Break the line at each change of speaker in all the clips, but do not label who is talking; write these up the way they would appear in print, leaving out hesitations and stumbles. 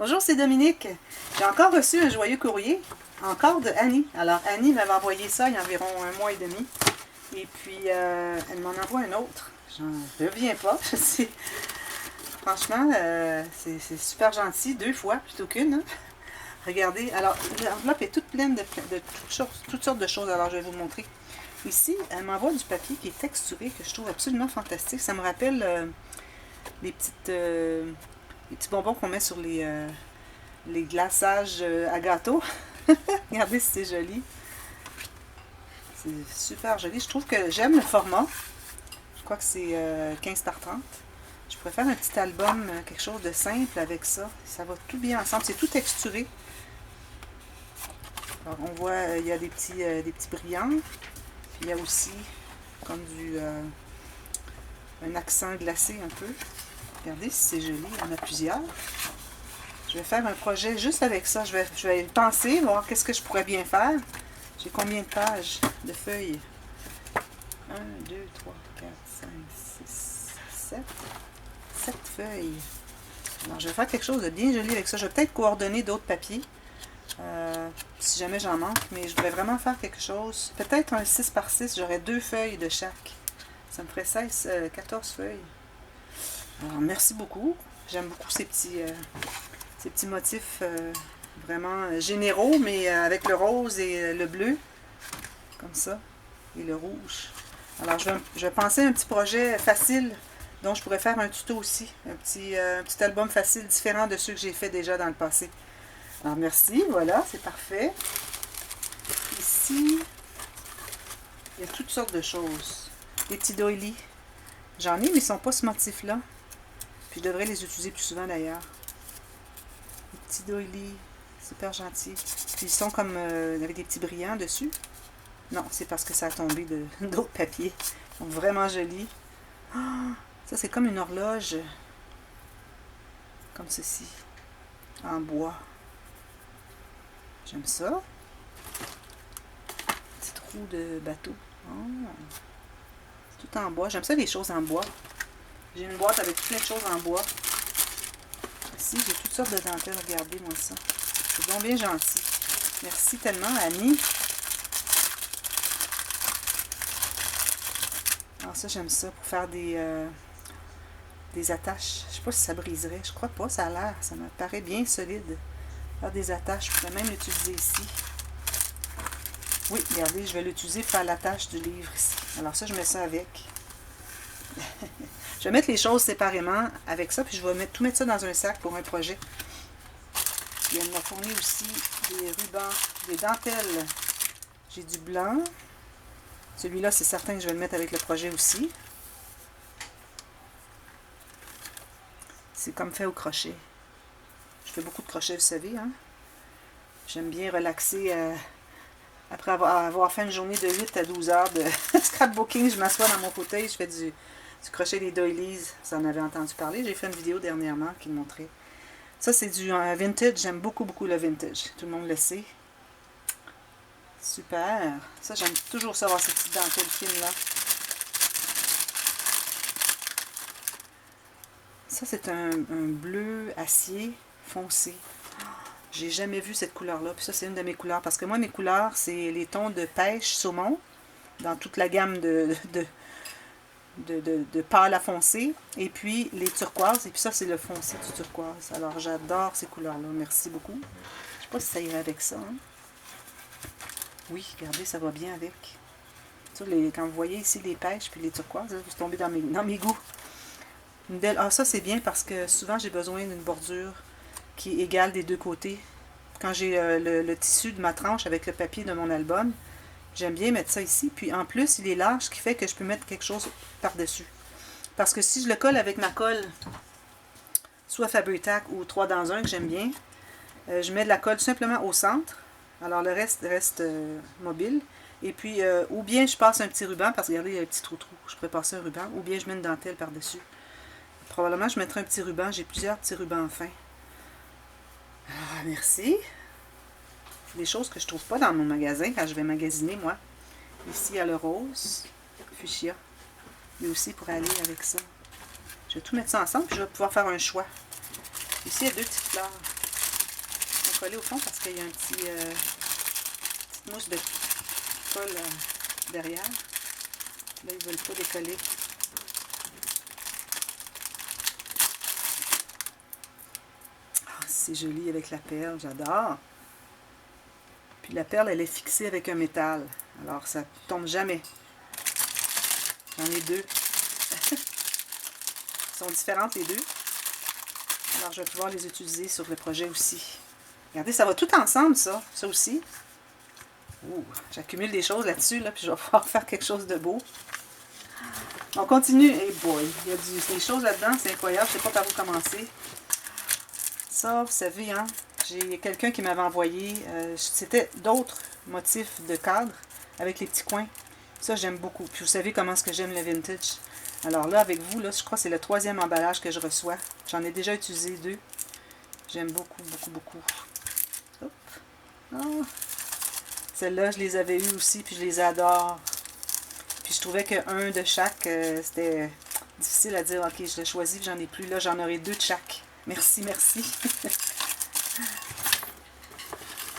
Bonjour, c'est Dominique. J'ai encore reçu un joyeux courrier, encore de Annie. Alors, Annie m'avait envoyé ça il y a environ 1 mois et demi. Et puis, elle m'en envoie un autre. J'en reviens pas. Franchement, c'est super gentil, 2 fois plutôt qu'une. Hein? Regardez, alors, l'enveloppe est toute pleine de toutes sortes de choses. Alors, je vais vous montrer. Ici, elle m'envoie du papier qui est texturé, que je trouve absolument fantastique. Ça me rappelle les petits bonbons qu'on met sur les glaçages à gâteau. Regardez si c'est joli. C'est super joli. Je trouve que j'aime le format. Je crois que c'est 15 par 30. Je pourrais faire un petit album, quelque chose de simple avec ça. Ça va tout bien ensemble. C'est tout texturé. Alors, on voit, il y a des petits brillants. Puis il y a aussi comme un accent glacé un peu. Regardez si c'est joli. Il y en a plusieurs. Je vais faire un projet juste avec ça. Je vais penser, voir qu'est-ce que je pourrais bien faire. J'ai combien de pages de feuilles? 1, 2, 3, 4, 5, 6, 7. 7 feuilles. Alors, je vais faire quelque chose de bien joli avec ça. Je vais peut-être coordonner d'autres papiers. Si jamais j'en manque. Mais je voudrais vraiment faire quelque chose. Peut-être un 6 par 6. J'aurais 2 feuilles de chaque. Ça me ferait 14 feuilles. Alors, merci beaucoup. J'aime beaucoup ces petits motifs vraiment généraux, mais avec le rose et le bleu, comme ça, et le rouge. Alors, je vais penser à un petit projet facile, dont je pourrais faire un tuto aussi, un petit album facile, différent de ceux que j'ai fait déjà dans le passé. Alors, merci, voilà, c'est parfait. Ici, il y a toutes sortes de choses. Des petits doilies. J'en ai, mais ils ne sont pas ce motif-là. Puis, je devrais les utiliser plus souvent, d'ailleurs. Petits doilies, super gentils. Puis ils sont comme avec des petits brillants dessus. Non, c'est parce que ça a tombé d'autres papiers. Ils sont vraiment jolis. Oh, ça, c'est comme une horloge. Comme ceci. En bois. J'aime ça. Petit trou de bateau. Oh, c'est tout en bois. J'aime ça, les choses en bois. J'ai une boîte avec plein de choses en bois. Ici, j'ai toutes sortes de dentelles. Regardez-moi ça. C'est donc bien gentil. Merci tellement, Annie. Alors ça, j'aime ça pour faire des attaches. Je sais pas si ça briserait. Je crois pas, ça a l'air. Ça me paraît bien solide. Faire des attaches. Je pourrais même l'utiliser ici. Oui, regardez, je vais l'utiliser pour faire l'attache du livre ici. Alors ça, je mets ça avec. Je vais mettre les choses séparément avec ça, puis je vais tout mettre ça dans un sac pour un projet. Puis elle m'a fourni aussi des rubans, des dentelles. J'ai du blanc. Celui-là, c'est certain que je vais le mettre avec le projet aussi. C'est comme fait au crochet. Je fais beaucoup de crochets, vous savez. Hein? J'aime bien relaxer après avoir fait une journée de 8 à 12 heures de scrapbooking. Je m'assois dans mon fauteuil, je fais du crochet des doilies. Vous en avez entendu parler. J'ai fait une vidéo dernièrement qui le montrait. Ça, c'est du vintage. J'aime beaucoup, beaucoup le vintage. Tout le monde le sait. Super. Ça, j'aime toujours savoir ces petites dentelles fines-là. Ça, c'est un bleu acier foncé. J'ai jamais vu cette couleur-là. Puis ça, c'est une de mes couleurs. Parce que moi, mes couleurs, c'est les tons de pêche, saumon, dans toute la gamme de pâle à foncé. Et puis, les turquoises. Et puis ça, c'est le foncé du turquoise. Alors, j'adore ces couleurs-là. Merci beaucoup. Je sais pas si ça irait avec ça. Hein? Oui, regardez, ça va bien avec. Quand vous voyez ici les pêches puis les turquoises, là, vous tombez dans mes goûts. Ah, ça, c'est bien parce que souvent, j'ai besoin d'une bordure qui est égale des deux côtés. Quand j'ai le tissu de ma tranche avec le papier de mon album, j'aime bien mettre ça ici. Puis en plus, il est large, ce qui fait que je peux mettre quelque chose par-dessus. Parce que si je le colle avec ma colle, soit Faber-Tac ou 3 dans 1, que j'aime bien, je mets de la colle simplement au centre. Alors le reste reste mobile. Et puis, ou bien je passe un petit ruban, parce que regardez, il y a un petit trou-trou. Je pourrais passer un ruban, ou bien je mets une dentelle par-dessus. Probablement, je mettrai un petit ruban. J'ai plusieurs petits rubans fins. Alors, merci. C'est des choses que je ne trouve pas dans mon magasin quand je vais magasiner, moi. Ici, il y a le rose, fuchsia. Mais aussi pour aller avec ça. Je vais tout mettre ça ensemble, puis je vais pouvoir faire un choix. Ici, il y a 2 petites fleurs. coller au fond parce qu'il y a un petit petite mousse de colle derrière. Là, ils ne veulent pas décoller. Ah, c'est joli avec la perle, j'adore. Puis la perle, elle est fixée avec un métal. Alors, ça ne tombe jamais. J'en ai deux. Elles sont différentes les deux. Alors, je vais pouvoir les utiliser sur le projet aussi. Regardez, ça va tout ensemble, ça. Ça aussi. J'accumule des choses là-dessus, là, puis je vais pouvoir faire quelque chose de beau. On continue. Hey boy, il y a des choses là-dedans, c'est incroyable. Je ne sais pas par où commencer. Ça, vous savez, hein, j'ai quelqu'un qui m'avait envoyé, c'était d'autres motifs de cadre avec les petits coins. Ça, j'aime beaucoup. Puis vous savez comment est-ce que j'aime le vintage. Alors là, avec vous, là, je crois que c'est le 3e emballage que je reçois. J'en ai déjà utilisé 2. J'aime beaucoup, beaucoup, beaucoup. Hop. Oh. Celles-là, je les avais eues aussi, puis je les adore. Puis je trouvais qu'un de chaque, c'était difficile à dire, ok, je l'ai choisi, j'en ai plus. Là, j'en aurai 2 de chaque. Merci, merci.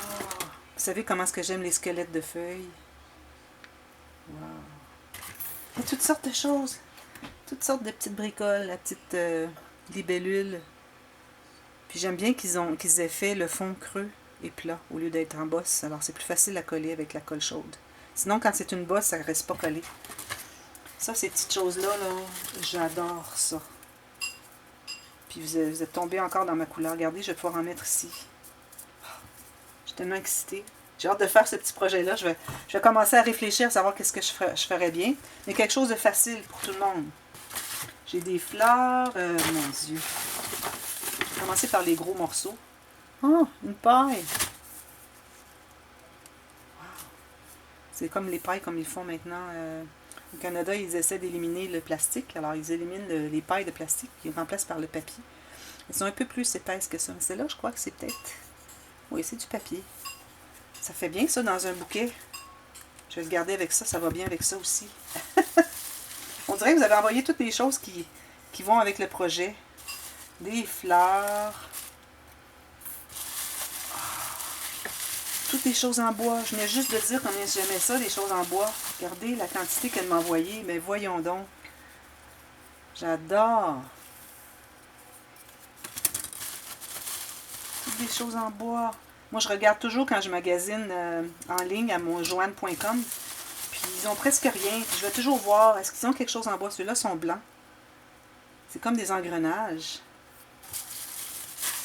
Oh. Vous savez comment est-ce que j'aime les squelettes de feuilles? Wow. Il y a toutes sortes de choses. Toutes sortes de petites bricoles, la petite libellule. Puis j'aime bien qu'ils aient fait le fond creux et plat au lieu d'être en bosse. Alors c'est plus facile à coller avec la colle chaude. Sinon, quand c'est une bosse, ça ne reste pas collé. Ça, ces petites choses-là, là, j'adore ça. Puis vous êtes tombé encore dans ma couleur. Regardez, je vais pouvoir en mettre ici. Je suis tellement excitée. J'ai hâte de faire ce petit projet-là. Je vais commencer à réfléchir, à savoir qu'est-ce que je ferais bien. Mais quelque chose de facile pour tout le monde. J'ai des fleurs. Mon Dieu. Je vais commencer par les gros morceaux. Oh, une paille. Wow. C'est comme les pailles comme ils font maintenant. Au Canada, ils essaient d'éliminer le plastique. Alors, ils éliminent les pailles de plastique. Ils remplacent par le papier. Elles sont un peu plus épaisses que ça. Mais celle-là, je crois que c'est peut-être... Oui, c'est du papier. Ça fait bien ça dans un bouquet. Je vais le garder avec ça. Ça va bien avec ça aussi. On dirait que vous avez envoyé toutes les choses qui vont avec le projet. Des fleurs. Toutes les choses en bois. Je venais juste de dire combien j'aimais ça, les choses en bois. Regardez la quantité qu'elle m'a envoyée. Mais voyons donc. J'adore. Toutes les choses en bois. Moi, je regarde toujours quand je magasine en ligne à mon joanne.com. Puis, ils ont presque rien. Puis, je vais toujours voir. Est-ce qu'ils ont quelque chose en bois? Ceux-là sont blancs. C'est comme des engrenages.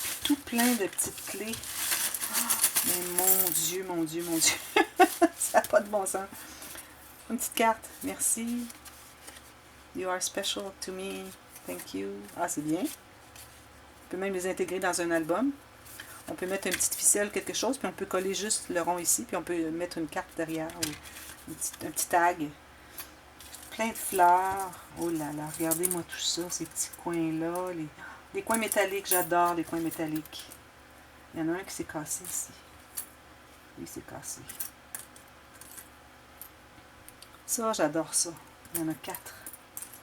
Puis, tout plein de petites clés. Mais mon Dieu, mon Dieu, mon Dieu. Ça n'a pas de bon sens. Une petite carte. Merci. You are special to me. Thank you. Ah, c'est bien. On peut même les intégrer dans un album. On peut mettre une petite ficelle, quelque chose, puis on peut coller juste le rond ici, puis on peut mettre une carte derrière, ou un petit tag. Plein de fleurs. Oh là là, regardez-moi tout ça, ces petits coins-là. Les coins métalliques, j'adore les coins métalliques. Il y en a un qui s'est cassé ici. Oui, c'est cassé. Ça, j'adore ça. Il y en a 4.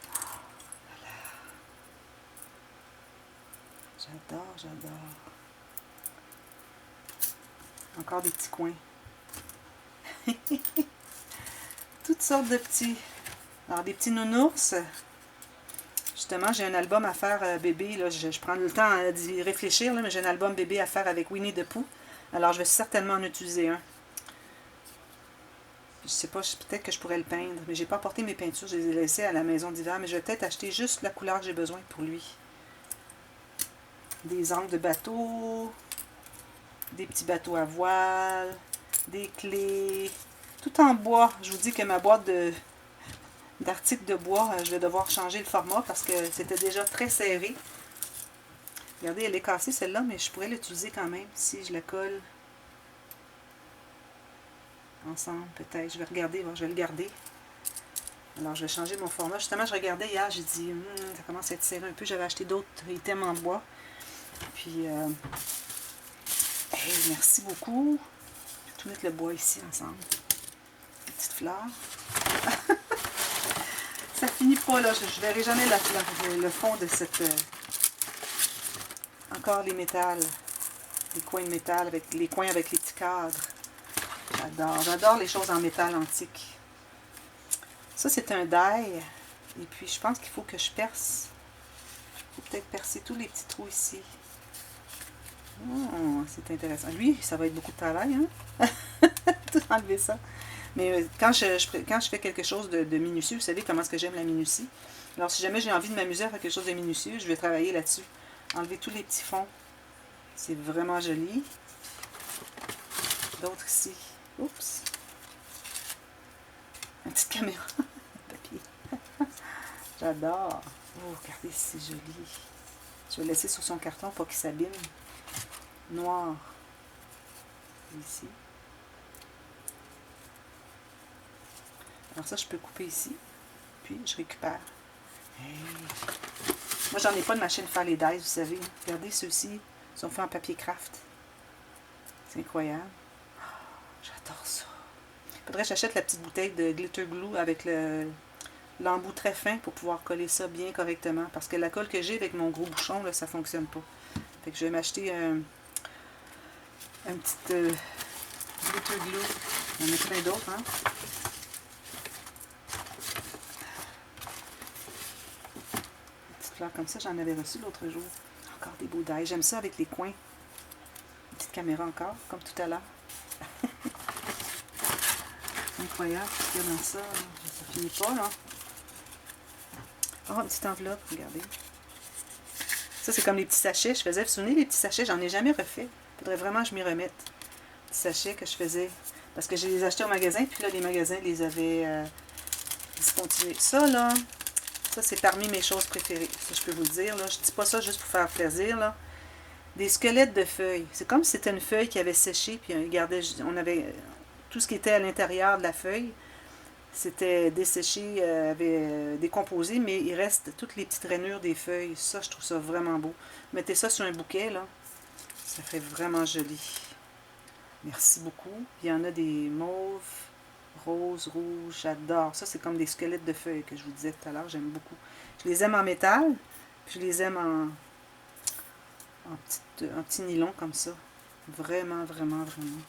Oh là là. J'adore, j'adore. Encore des petits coins. Toutes sortes de petits. Alors, des petits nounours. Justement, j'ai un album à faire bébé. Là, je prends le temps d'y réfléchir, là, mais j'ai un album bébé à faire avec Winnie the Pooh. Alors, je vais certainement en utiliser un. Je sais pas, peut-être que je pourrais le peindre. Mais j'ai pas apporté mes peintures. Je les ai laissées à la maison d'hiver. Mais je vais peut-être acheter juste la couleur que j'ai besoin pour lui. Des ancres de bateau. Des petits bateaux à voile, des clés, tout en bois. Je vous dis que ma boîte d'articles de bois, je vais devoir changer le format parce que c'était déjà très serré. Regardez, elle est cassée celle-là, mais je pourrais l'utiliser quand même si je la colle ensemble, peut-être. Je vais regarder, bon, je vais le garder. Alors, je vais changer mon format. Justement, je regardais hier, j'ai dit, ça commence à être serré un peu. J'avais acheté d'autres items en bois. Puis... Hey, merci beaucoup. Je vais tout mettre le bois ici ensemble. Des petites fleurs. Ça finit pas là. Je ne verrai jamais le fond de cette... Encore les métals. les coins de métal, avec les coins avec les petits cadres. J'adore les choses en métal antique. Ça, c'est un die. Et puis, je pense qu'il faut que je perce. Il faut peut-être percer tous les petits trous ici. Oh, c'est intéressant. Lui, ça va être beaucoup de travail, hein? Tout enlever ça. Mais quand je fais quelque chose de minutieux, vous savez comment est-ce que j'aime la minutie. Alors, si jamais j'ai envie de m'amuser à faire quelque chose de minutieux, je vais travailler là-dessus. Enlever tous les petits fonds. C'est vraiment joli. D'autres ici. Oups. Une petite caméra. Papier. J'adore. Oh, regardez, c'est joli. Je vais le laisser sur son carton pour qu'il s'abîme. Noir. Ici. Alors ça, je peux couper ici. Puis, je récupère. Hey. Moi, j'en ai pas de machine pour faire les dies, vous savez. Regardez, ceux-ci sont faits en papier craft. C'est incroyable. Oh, j'adore ça. Faudrait que j'achète la petite bouteille de glitter glue avec l'embout très fin pour pouvoir coller ça bien correctement. Parce que la colle que j'ai avec mon gros bouchon, là, ça fonctionne pas. Fait que je vais m'acheter un petit glitter glue. Il y en a plein d'autres, hein. Une petite fleur comme ça, j'en avais reçu l'autre jour. Encore des beaux die. J'aime ça avec les coins. Une petite caméra encore, comme tout à l'heure. Incroyable, ce qu'il y a dans ça. Ça finit pas, là. Oh, une petite enveloppe, regardez. Ça, c'est comme les petits sachets. Je faisais, vous vous souvenez, les petits sachets, j'en ai jamais refait. Il faudrait vraiment que je m'y remette. Les petits sachets que je faisais. Parce que je les achetais au magasin, puis là, les magasins les avaient discontinués. Ça, là, ça, c'est parmi mes choses préférées. Ça, je peux vous le dire, là. Je dis pas ça juste pour faire plaisir, là. Des squelettes de feuilles. C'est comme si c'était une feuille qui avait séché, puis on avait tout ce qui était à l'intérieur de la feuille. C'était desséché, avait décomposé, mais il reste toutes les petites rainures des feuilles. Ça, je trouve ça vraiment beau. Mettez ça sur un bouquet, là. Ça fait vraiment joli. Merci beaucoup. Il y en a des mauves, roses, rouges. J'adore. Ça, c'est comme des squelettes de feuilles que je vous disais tout à l'heure. J'aime beaucoup. Je les aime en métal, puis je les aime en petit nylon comme ça. Vraiment, vraiment, vraiment.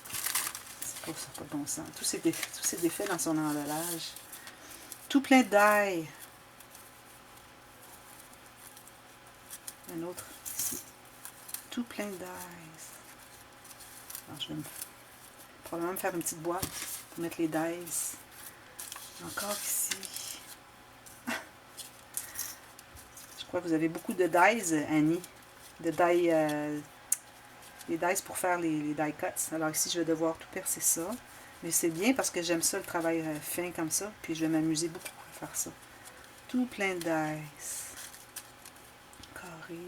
Oh, ça n'a pas de bon sens. Tout s'est défait dans son emballage. Tout plein d'ail. Un autre ici. Tout plein d'ail. Je vais probablement me faire une petite boîte pour mettre les dies. Encore ici. Je crois que vous avez beaucoup de dies, Annie. De dies... les dies pour faire les die cuts. Alors ici, je vais devoir tout percer ça. Mais c'est bien parce que j'aime ça, le travail fin comme ça. Puis je vais m'amuser beaucoup à faire ça. Tout plein de dies. Carré.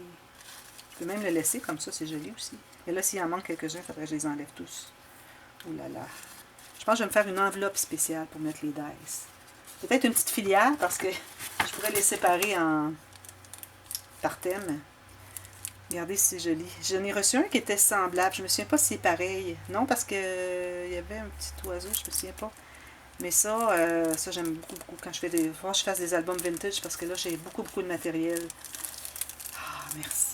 Je peux même le laisser comme ça, c'est joli aussi. Et là, s'il en manque quelques-uns, il faudrait que je les enlève tous. Oh là là. Je pense que je vais me faire une enveloppe spéciale pour mettre les dies. Peut-être une petite filière parce que je pourrais les séparer par thème. Regardez, c'est joli. J'en ai reçu un qui était semblable. Je me souviens pas si c'est pareil. Non, parce que il y avait un petit oiseau, je me souviens pas. Mais ça, ça j'aime beaucoup, beaucoup. Quand je fais des... Faut que je fasse des albums vintage parce que là, j'ai beaucoup, beaucoup de matériel. Ah, merci.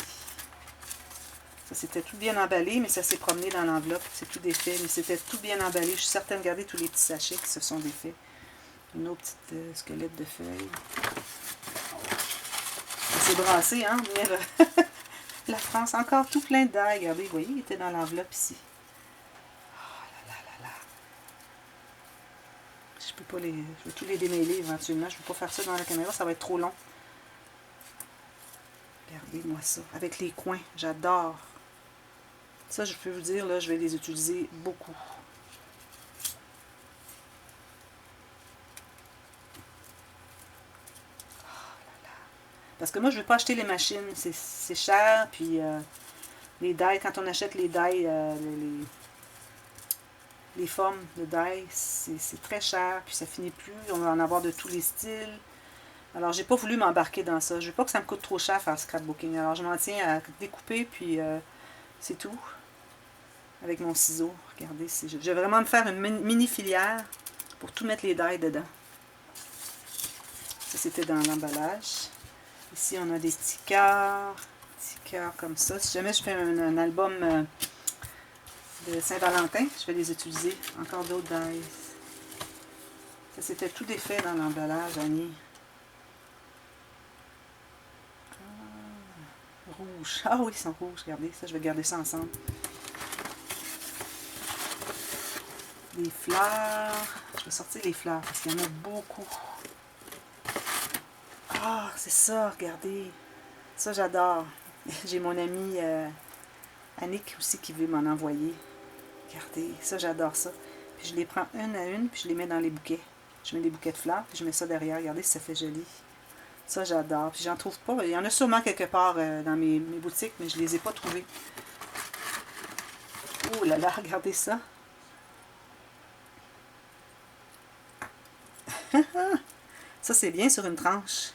Ça, c'était tout bien emballé, mais ça s'est promené dans l'enveloppe. C'est tout défait, mais c'était tout bien emballé. Je suis certaine, regardez tous les petits sachets qui se sont défaits. Une autre petite squelette de feuilles. C'est brassé, hein? La France, encore tout plein d'ail. Regardez, vous voyez, il était dans l'enveloppe ici. Oh là là là là. Je peux pas les... Je vais tous les démêler éventuellement. Je ne vais pas faire ça dans la caméra, ça va être trop long. Regardez-moi ça. Avec les coins, j'adore. Ça, je peux vous dire, là, je vais les utiliser beaucoup. Parce que moi, je ne veux pas acheter les machines. C'est cher. Puis les dies, quand on achète les dies, les formes de dies, c'est très cher. Puis ça finit plus. On va en avoir de tous les styles. Alors, j'ai pas voulu m'embarquer dans ça. Je veux pas que ça me coûte trop cher faire le scrapbooking. Alors, je m'en tiens à découper. Puis c'est tout. Avec mon ciseau. Regardez. Je vais vraiment me faire une mini filière pour tout mettre les dies dedans. Ça, c'était dans l'emballage. Ici, on a des petits cœurs comme ça. Si jamais je fais un album de Saint-Valentin. Je vais les utiliser. Encore d'autres dies. Ça, c'était tout défait dans l'emballage, Annie. Rouge. Ah oui, ils sont rouges. Regardez, ça, je vais garder ça ensemble. Les fleurs. Je vais sortir les fleurs parce qu'il y en a beaucoup. Ah, c'est ça, regardez. Ça, j'adore. J'ai mon amie Annick aussi qui veut m'en envoyer. Regardez, ça, j'adore ça. Puis je les prends une à une, puis je les mets dans les bouquets. Je mets des bouquets de fleurs, puis je mets ça derrière. Regardez si ça fait joli. Ça, j'adore. Puis j'en trouve pas. Il y en a sûrement quelque part dans mes boutiques, mais je les ai pas trouvés. Oh là là, regardez ça. Ça, c'est bien sur une tranche.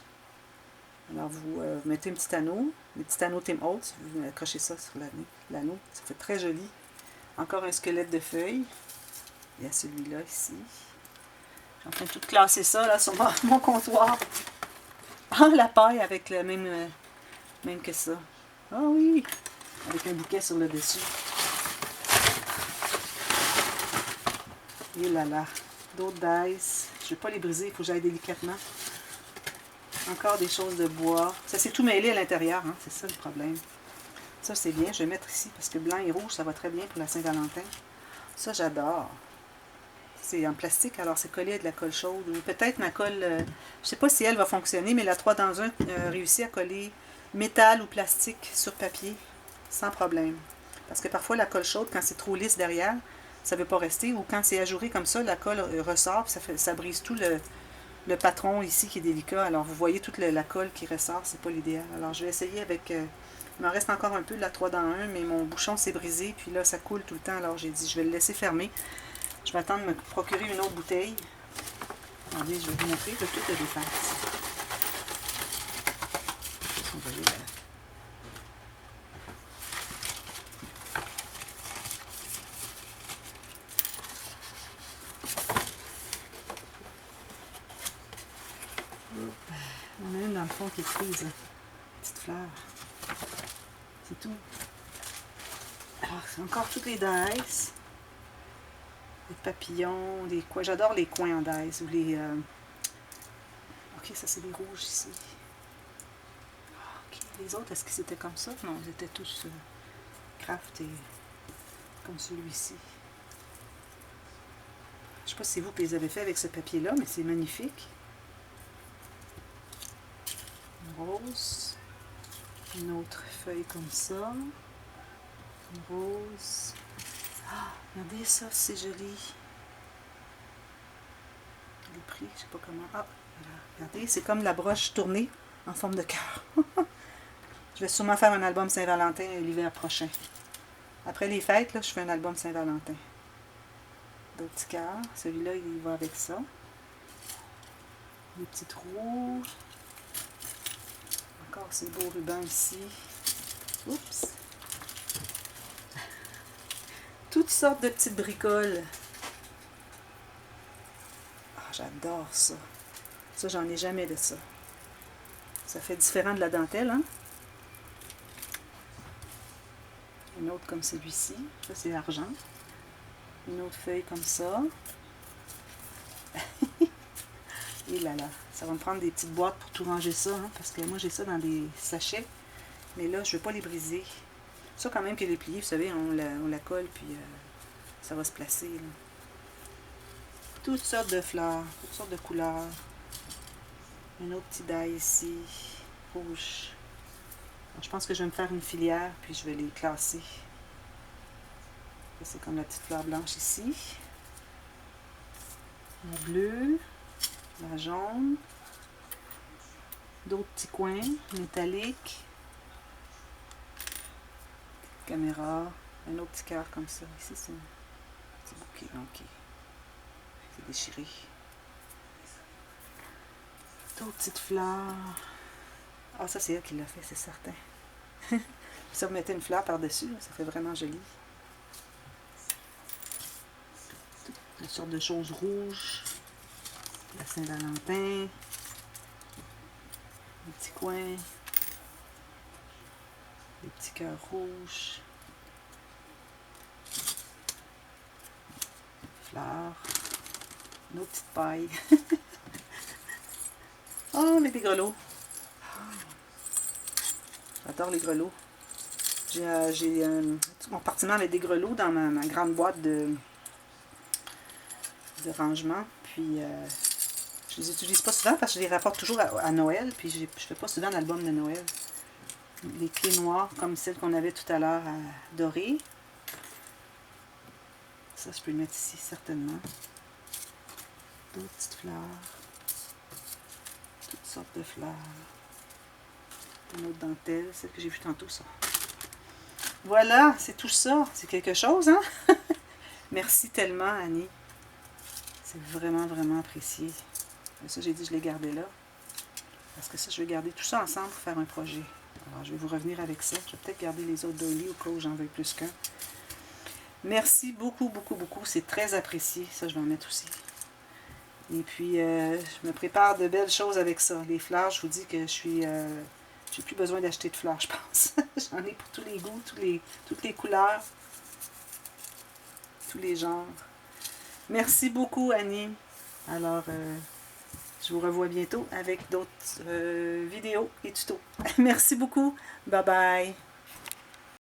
Alors, vous mettez un petit anneau, des petits anneaux Tim Holtz, vous accrochez ça sur l'anneau. Ça fait très joli. Encore un squelette de feuilles. Il y a celui-là ici. Je suis en train de tout classer ça là sur mon comptoir. Ah, la paille avec le même que ça. Ah oui, avec un bouquet sur le dessus. Et là là, d'autres dice. Je ne vais pas les briser, il faut que j'aille délicatement. Encore des choses de bois. Ça s'est tout mêlé à l'intérieur, hein? C'est ça le problème. Ça, c'est bien. Je vais mettre ici parce que blanc et rouge, ça va très bien pour la Saint-Valentin. Ça, j'adore. C'est en plastique, alors c'est collé à de la colle chaude. Ou peut-être ma colle, je ne sais pas si elle va fonctionner, mais la 3 dans 1 réussit à coller métal ou plastique sur papier sans problème. Parce que parfois, la colle chaude, quand c'est trop lisse derrière, ça ne veut pas rester. Ou quand c'est ajouré comme ça, la colle ressort, puis ça brise tout le patron ici qui est délicat. Alors, vous voyez toute la colle qui ressort, c'est pas l'idéal. Alors, je vais essayer avec... il m'en reste encore un peu de la 3 dans 1, mais mon bouchon s'est brisé, puis là, ça coule tout le temps. Alors, j'ai dit, je vais le laisser fermer. Je vais attendre de me procurer une autre bouteille. Attendez, je vais vous montrer le tout de défense. On va aller là. On a une dans le fond qui est prise, là. Petite fleur. C'est tout. Alors, c'est encore toutes les dice. Des papillons, des coins. J'adore les coins en dice. Ou les. Ok, ça c'est les rouges ici. Ok, les autres, est-ce que c'était comme ça? Non, ils étaient tous craft et comme celui-ci. Je ne sais pas si c'est vous qui les avez fait avec ce papier-là, mais c'est magnifique. Une rose. Une autre feuille comme ça. Une rose. Ah, regardez ça, c'est joli. Le prix, je sais pas comment. Ah, voilà. Regardez, c'est comme la broche tournée en forme de cœur. Je vais sûrement faire un album Saint-Valentin l'hiver prochain. Après les fêtes, là, je fais un album Saint-Valentin. D'autres petits cœurs. Celui-là, il va avec ça. Des petits trous. Encore ces beaux rubans ici. Oups! Toutes sortes de petites bricoles. Ah, j'adore ça. Ça, j'en ai jamais de ça. Ça fait différent de la dentelle, hein? Une autre comme celui-ci. Ça, c'est argent. Une autre feuille comme ça. Et là là, ça va me prendre des petites boîtes pour tout ranger ça, hein, parce que moi j'ai ça dans des sachets. Mais là, je ne veux pas les briser. Ça, quand même, que les pliés, vous savez, on la colle, puis ça va se placer. Là. Toutes sortes de fleurs, toutes sortes de couleurs. Un autre petit die ici, rouge. Alors, je pense que je vais me faire une filière, puis je vais les classer. C'est comme la petite fleur blanche ici. La bleue, la jaune. D'autres petits coins métalliques. Caméra. Un autre petit cœur comme ça. Ici, c'est un petit bouquet. Ok. C'est déchiré. D'autres petites fleurs. Ah, ça, c'est elle qui l'a fait, c'est certain. Ça, vous mettez une fleur par-dessus, ça fait vraiment joli. Toutes sortes de choses rouges. La Saint-Valentin. Des petits coins. Des petits cœurs rouges. fleurs. Nos petites pailles. Oh, mais des grelots. J'adore les grelots. J'ai un compartiment avec des grelots dans ma grande boîte de rangement. Puis, je les utilise pas souvent parce que je les rapporte toujours à Noël. Puis, je fais pas souvent d'album de Noël. Les clés noires comme celles qu'on avait tout à l'heure à dorées. Ça, je peux le mettre ici, certainement. D'autres petites fleurs. Toutes sortes de fleurs. Une autre dentelle, celle que j'ai vue tantôt, ça. Voilà, c'est tout ça. C'est quelque chose, hein? Merci tellement, Annie. C'est vraiment, vraiment apprécié. Ça, j'ai dit, je l'ai gardé là. Parce que ça, je vais garder tout ça ensemble pour faire un projet. Alors, je vais vous revenir avec ça. Je vais peut-être garder les autres doilies au cas où j'en veux plus qu'un. Merci beaucoup, beaucoup, beaucoup. C'est très apprécié. Ça, je vais en mettre aussi. Et puis, je me prépare de belles choses avec ça. Les fleurs, je vous dis que je suis... j'ai plus besoin d'acheter de fleurs, je pense. J'en ai pour tous les goûts, toutes les couleurs, tous les genres. Merci beaucoup, Annie. Alors, je vous revois bientôt avec d'autres vidéos et tutos. Merci beaucoup. Bye bye.